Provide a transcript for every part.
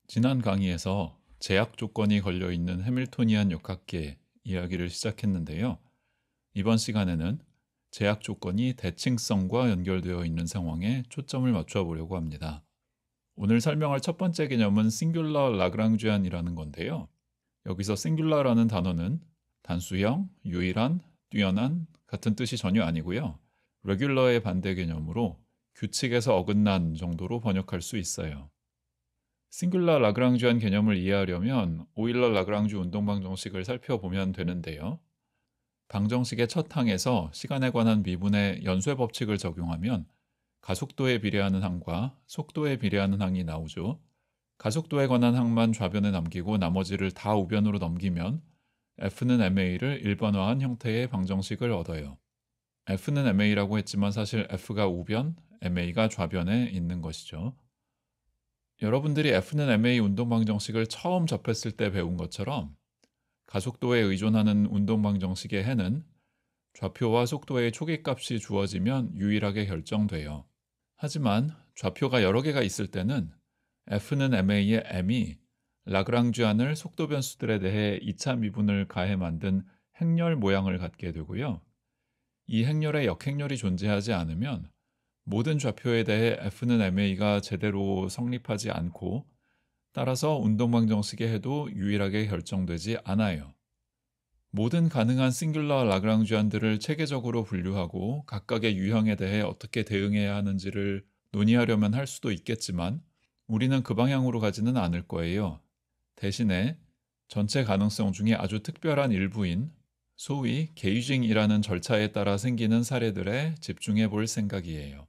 지난 강의에서 제약 조건이 걸려 있는 해밀토니안 역학계 이야기를 시작했는데요. 이번 시간에는 제약 조건이 대칭성과 연결되어 있는 상황에 초점을 맞춰 보려고 합니다. 오늘 설명할 첫 번째 개념은 싱귤러 라그랑주안이라는 건데요. 여기서 싱귤러라는 단어는 단수형, 유일한, 뛰어난 같은 뜻이 전혀 아니고요. 레귤러의 반대 개념으로 규칙에서 어긋난 정도로 번역할 수 있어요. 싱귤러 라그랑주안 개념을 이해하려면 오일러 라그랑주 운동 방정식을 살펴보면 되는데요. 방정식의 첫 항에서 시간에 관한 미분의 연쇄 법칙을 적용하면 가속도에 비례하는 항과 속도에 비례하는 항이 나오죠. 가속도에 관한 항만 좌변에 남기고 나머지를 다 우변으로 넘기면 F는 ma를 일반화한 형태의 방정식을 얻어요. F는 ma라고 했지만 사실 F가 우변, ma가 좌변에 있는 것이죠. 여러분들이 F는 ma 운동 방정식을 처음 접했을 때 배운 것처럼 가속도에 의존하는 운동 방정식의 해는 좌표와 속도의 초기값이 주어지면 유일하게 결정돼요. 하지만 좌표가 여러 개가 있을 때는 F는 ma의 m이 라그랑주안을 속도 변수들에 대해 2차 미분을 가해 만든 행렬 모양을 갖게 되고요. 이 행렬에 역행렬이 존재하지 않으면 모든 좌표에 대해 F는 ma가 제대로 성립하지 않고 따라서 운동방정식의 해도 유일하게 결정되지 않아요. 모든 가능한 싱귤러 라그랑주안들을 체계적으로 분류하고 각각의 유형에 대해 어떻게 대응해야 하는지를 논의하려면 할 수도 있겠지만 우리는 그 방향으로 가지는 않을 거예요. 대신에 전체 가능성 중에 아주 특별한 일부인 소위 게이징이라는 절차에 따라 생기는 사례들에 집중해 볼 생각이에요.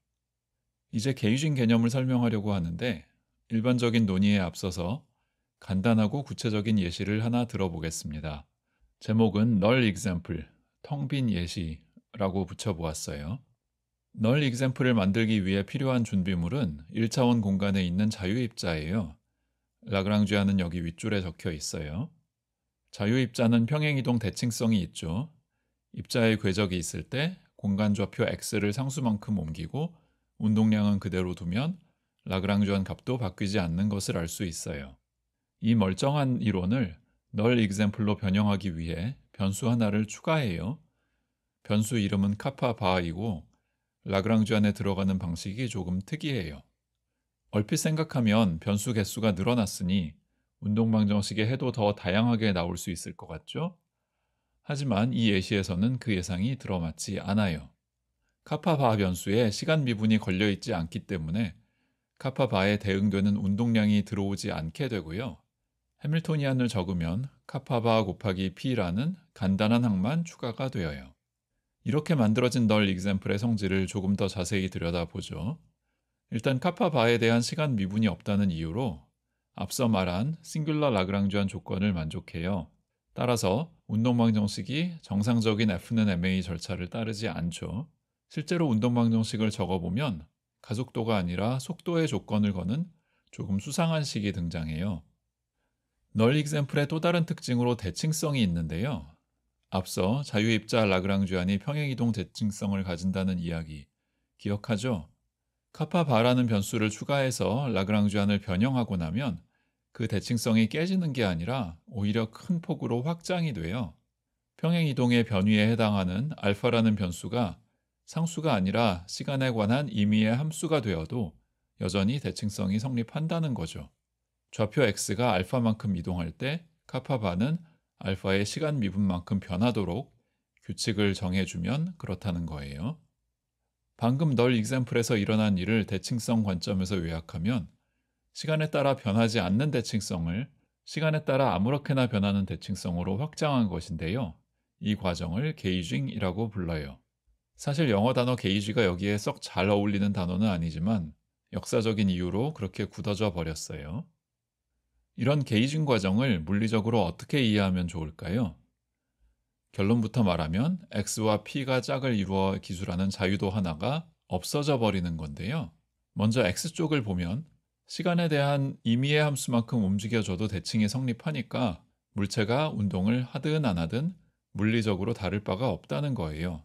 이제 게이징 개념을 설명하려고 하는데 일반적인 논의에 앞서서 간단하고 구체적인 예시를 하나 들어보겠습니다. 제목은 null example, 텅 빈 예시라고 붙여보았어요. null example을 만들기 위해 필요한 준비물은 1차원 공간에 있는 자유입자예요. 라그랑주안은 여기 윗줄에 적혀 있어요. 자유입자는 평행이동 대칭성이 있죠. 입자의 궤적이 있을 때 공간 좌표 x를 상수만큼 옮기고 운동량은 그대로 두면 라그랑주안 값도 바뀌지 않는 것을 알 수 있어요. 이 멀쩡한 이론을 null example로 변형하기 위해 변수 하나를 추가해요. 변수 이름은 카파 바이고 라그랑주안에 들어가는 방식이 조금 특이해요. 얼핏 생각하면 변수 개수가 늘어났으니 운동 방정식의 해도 더 다양하게 나올 수 있을 것 같죠? 하지만 이 예시에서는 그 예상이 들어맞지 않아요. 카파바 변수에 시간 미분이 걸려 있지 않기 때문에 카파바에 대응되는 운동량이 들어오지 않게 되고요. 해밀토니안을 적으면 카파바 곱하기 p라는 간단한 항만 추가가 되어요. 이렇게 만들어진 널 example의 성질을 조금 더 자세히 들여다보죠. 일단 카파바에 대한 시간 미분이 없다는 이유로 앞서 말한 싱귤러 라그랑주안 조건을 만족해요. 따라서 운동방정식이 정상적인 F는 ma 절차를 따르지 않죠. 실제로 운동방정식을 적어보면 가속도가 아니라 속도의 조건을 거는 조금 수상한 식이 등장해요. 널 example의 또 다른 특징으로 대칭성이 있는데요. 앞서 자유입자 라그랑주안이 평행이동 대칭성을 가진다는 이야기 기억하죠? 카파바라는 변수를 추가해서 라그랑주안을 변형하고 나면 그 대칭성이 깨지는 게 아니라 오히려 큰 폭으로 확장이 돼요. 평행이동의 변위에 해당하는 알파라는 변수가 상수가 아니라 시간에 관한 임의의 함수가 되어도 여전히 대칭성이 성립한다는 거죠. 좌표 x가 알파만큼 이동할 때 카파바는 알파의 시간 미분만큼 변하도록 규칙을 정해주면 그렇다는 거예요. 방금 널 example에서 일어난 일을 대칭성 관점에서 요약하면 시간에 따라 변하지 않는 대칭성을 시간에 따라 아무렇게나 변하는 대칭성으로 확장한 것인데요. 이 과정을 게이징이라고 불러요. 사실 영어 단어 게이지가 여기에 썩 잘 어울리는 단어는 아니지만 역사적인 이유로 그렇게 굳어져 버렸어요. 이런 게이징 과정을 물리적으로 어떻게 이해하면 좋을까요? 결론부터 말하면 x와 p가 짝을 이루어 기술하는 자유도 하나가 없어져 버리는 건데요. 먼저 x쪽을 보면 시간에 대한 임의의 함수만큼 움직여줘도 대칭이 성립하니까 물체가 운동을 하든 안 하든 물리적으로 다를 바가 없다는 거예요.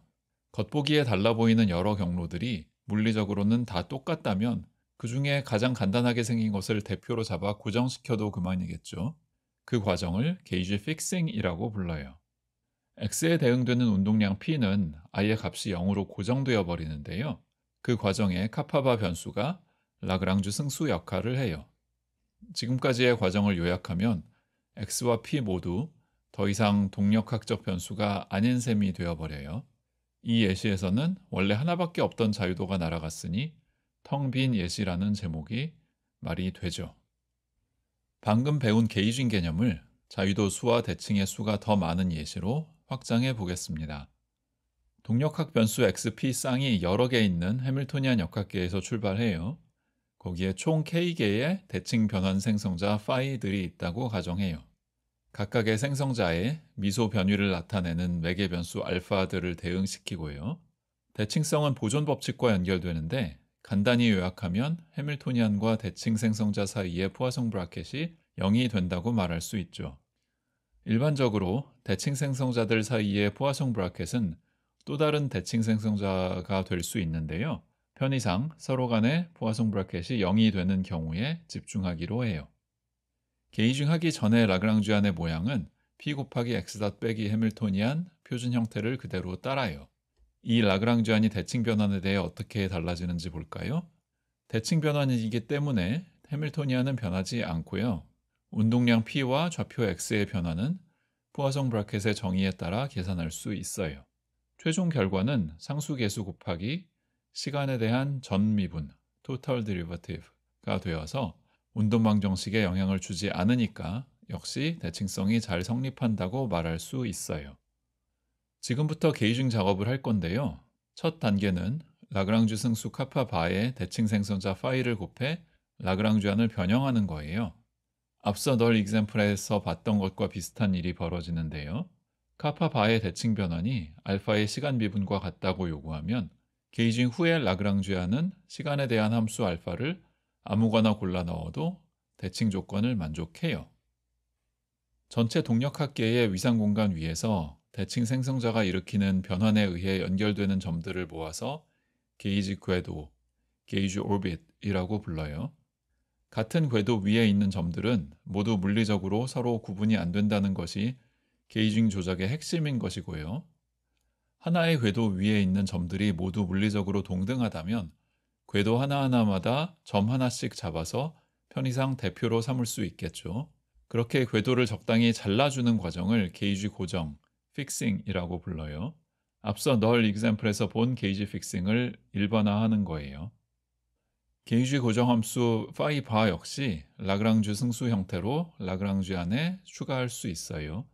겉보기에 달라 보이는 여러 경로들이 물리적으로는 다 똑같다면 그 중에 가장 간단하게 생긴 것을 대표로 잡아 고정시켜도 그만이겠죠. 그 과정을 게이지 픽싱이라고 불러요. x에 대응되는 운동량 p는 아예 값이 0으로 고정되어 버리는데요. 그 과정에 카파바 변수가 라그랑주 승수 역할을 해요. 지금까지의 과정을 요약하면 x와 p 모두 더 이상 동력학적 변수가 아닌 셈이 되어버려요. 이 예시에서는 원래 하나밖에 없던 자유도가 날아갔으니 텅 빈 예시라는 제목이 말이 되죠. 방금 배운 게이징 개념을 자유도 수와 대칭의 수가 더 많은 예시로 확장해 보겠습니다. 동력학 변수 XP 쌍이 여러 개 있는 해밀토니안 역학계에서 출발해요. 거기에 총 K개의 대칭 변환 생성자 파이들이 있다고 가정해요. 각각의 생성자에 미소 변위를 나타내는 매개 변수 알파들을 대응시키고요. 대칭성은 보존 법칙과 연결되는데 간단히 요약하면 해밀토니안과 대칭 생성자 사이의 포화성 브라켓이 0이 된다고 말할 수 있죠. 일반적으로 대칭 생성자들 사이의 포화성 브라켓은 또 다른 대칭 생성자가 될 수 있는데요. 편의상 서로 간의 포화성 브라켓이 0이 되는 경우에 집중하기로 해요. 게이징하기 전의 라그랑주안의 모양은 p 곱하기 x 닷 빼기 해밀토니안 표준 형태를 그대로 따라요. 이 라그랑주안이 대칭 변환에 대해 어떻게 달라지는지 볼까요? 대칭 변환이기 때문에 해밀토니안은 변하지 않고요. 운동량 p와 좌표 x의 변화는 포화성 브라켓의 정의에 따라 계산할 수 있어요. 최종 결과는 상수계수 곱하기 시간에 대한 전미분 total derivative가 되어서 운동방 정식에 영향을 주지 않으니까 역시 대칭성이 잘 성립한다고 말할 수 있어요. 지금부터 게이징 작업을 할 건데요. 첫 단계는 라그랑주 승수 카파 바의 대칭 생성자 파이를 곱해 라그랑주안을 변형하는 거예요. 앞서 널 example에서 봤던 것과 비슷한 일이 벌어지는데요. 카파 바의 대칭 변환이 알파의 시간 미분과 같다고 요구하면 게이징 후의 라그랑주안은 시간에 대한 함수 알파를 아무거나 골라 넣어도 대칭 조건을 만족해요. 전체 동력학계의 위상 공간 위에서 대칭 생성자가 일으키는 변환에 의해 연결되는 점들을 모아서 게이지 궤도, 게이지 오rbit이라고 불러요. 같은 궤도 위에 있는 점들은 모두 물리적으로 서로 구분이 안 된다는 것이 게이징 조작의 핵심인 것이고요. 하나의 궤도 위에 있는 점들이 모두 물리적으로 동등하다면 궤도 하나하나마다 점 하나씩 잡아서 편의상 대표로 삼을 수 있겠죠. 그렇게 궤도를 적당히 잘라주는 과정을 게이지 고정, 픽싱이라고 불러요. 앞서 널 example에서 본 게이지 픽싱을 일반화하는 거예요. 게이지 고정 함수 파이 바 역시 라그랑주 승수 형태로 라그랑주 안에 추가할 수 있어요.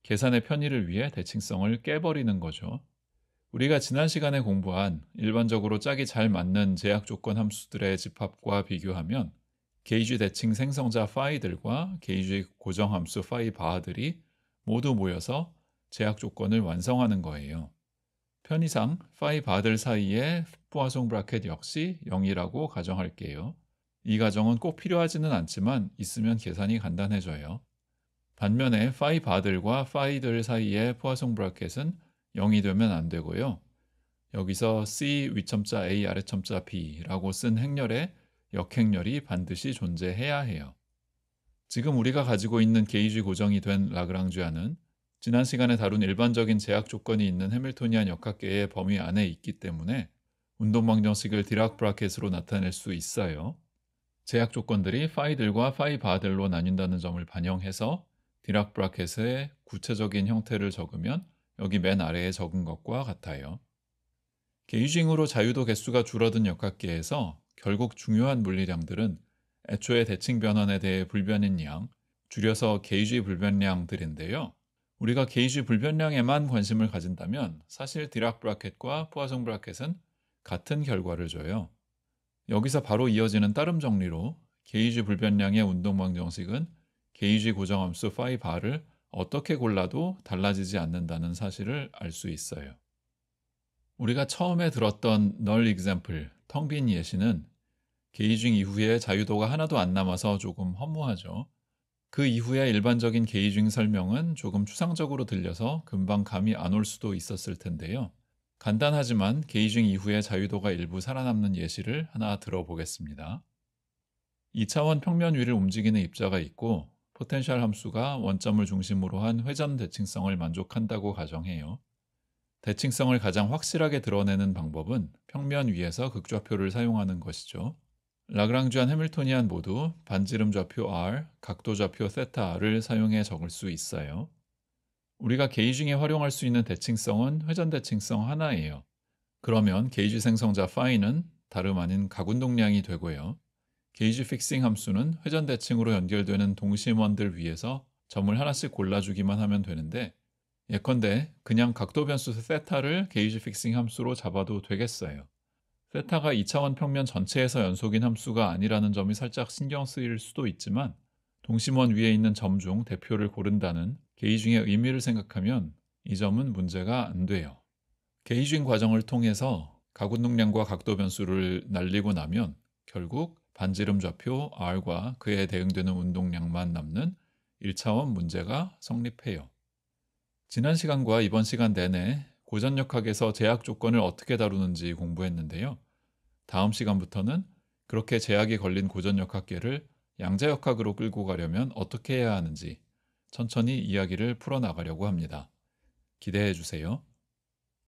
계산의 편의를 위해 대칭성을 깨버리는 거죠. 우리가 지난 시간에 공부한 일반적으로 짝이 잘 맞는 제약 조건 함수들의 집합과 비교하면 게이지 대칭 생성자 파이들과 게이지 고정 함수 파이 바들이 모두 모여서 제약 조건을 완성하는 거예요. 편의상 파이 바들 사이의 포화성 브라켓 역시 0이라고 가정할게요. 이 가정은 꼭 필요하지는 않지만 있으면 계산이 간단해져요. 반면에 파이 바들과 파이들 사이의 포화성 브라켓은 0이 되면 안 되고요. 여기서 C 위첨자 A 아래첨자 B라고 쓴 행렬에 역행렬이 반드시 존재해야 해요. 지금 우리가 가지고 있는 게이지 고정이 된 라그랑주안은 지난 시간에 다룬 일반적인 제약 조건이 있는 해밀토니안 역학계의 범위 안에 있기 때문에 운동방 정식을 디락 브라켓으로 나타낼 수 있어요. 제약 조건들이 파이들과 파이 바들로 나뉜다는 점을 반영해서 디락 브라켓의 구체적인 형태를 적으면 여기 맨 아래에 적은 것과 같아요. 게이징으로 자유도 개수가 줄어든 역학계에서 결국 중요한 물리량들은 애초에 대칭 변환에 대해 불변인 양, 줄여서 게이지 불변량들인데요. 우리가 게이지 불변량에만 관심을 가진다면 사실 디락 브라켓과 포화성 브라켓은 같은 결과를 줘요. 여기서 바로 이어지는 따름 정리로 게이지 불변량의 운동방 정식은 게이지 고정함수 파이 바를 어떻게 골라도 달라지지 않는다는 사실을 알 수 있어요. 우리가 처음에 들었던 널 example, 텅 빈 예시는 게이징 이후에 자유도가 하나도 안 남아서 조금 허무하죠. 그 이후에 일반적인 게이징 설명은 조금 추상적으로 들려서 금방 감이 안 올 수도 있었을 텐데요. 간단하지만 게이징 이후에 자유도가 일부 살아남는 예시를 하나 들어보겠습니다. 2차원 평면 위를 움직이는 입자가 있고 포텐셜 함수가 원점을 중심으로 한 회전 대칭성을 만족한다고 가정해요. 대칭성을 가장 확실하게 드러내는 방법은 평면 위에서 극좌표를 사용하는 것이죠. 라그랑주안 해밀토니안 모두 반지름 좌표 r, 각도 좌표 θ를 사용해 적을 수 있어요. 우리가 게이지 중에 활용할 수 있는 대칭성은 회전 대칭성 하나예요. 그러면 게이지 생성자 phi는 다름 아닌 각운동량이 되고요. 게이지 픽싱 함수는 회전 대칭으로 연결되는 동심원들 위에서 점을 하나씩 골라주기만 하면 되는데, 예컨대 그냥 각도 변수 θ를 게이지 픽싱 함수로 잡아도 되겠어요. θ가 2차원 평면 전체에서 연속인 함수가 아니라는 점이 살짝 신경 쓰일 수도 있지만, 동심원 위에 있는 점 중 대표를 고른다는 게이징의 의미를 생각하면 이 점은 문제가 안 돼요. 게이징 과정을 통해서 각운동량과 각도 변수를 날리고 나면 결국 반지름 좌표 r과 그에 대응되는 운동량만 남는 1차원 문제가 성립해요. 지난 시간과 이번 시간 내내 고전역학에서 제약 조건을 어떻게 다루는지 공부했는데요. 다음 시간부터는 그렇게 제약이 걸린 고전역학계를 양자역학으로 끌고 가려면 어떻게 해야 하는지 천천히 이야기를 풀어나가려고 합니다. 기대해 주세요.